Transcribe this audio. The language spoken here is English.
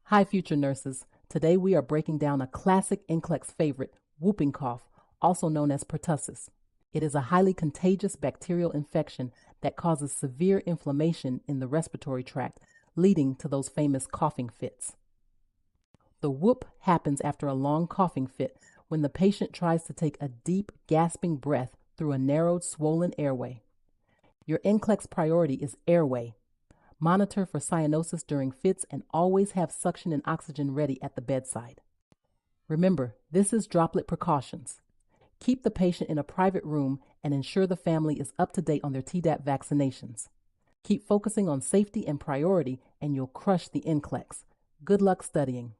Hi, future nurses. Today we are breaking down a classic NClEX favorite, whooping cough, also known as pertussis. It is a highly contagious bacterial infection that causes severe inflammation in the respiratory tract, leading to those famous coughing fits. The whoop happens after a long coughing fit when the patient tries to take a deep, gasping breath through a narrowed, swollen airway. Your NClEX priority is airway. Monitor for cyanosis during fits and always have suction and oxygen ready at the bedside. Remember, this is droplet precautions. Keep the patient in a private room and ensure the family is up to date on their Tdap vaccinations. Keep focusing on safety and priority and you'll crush the NClEX. Good luck studying.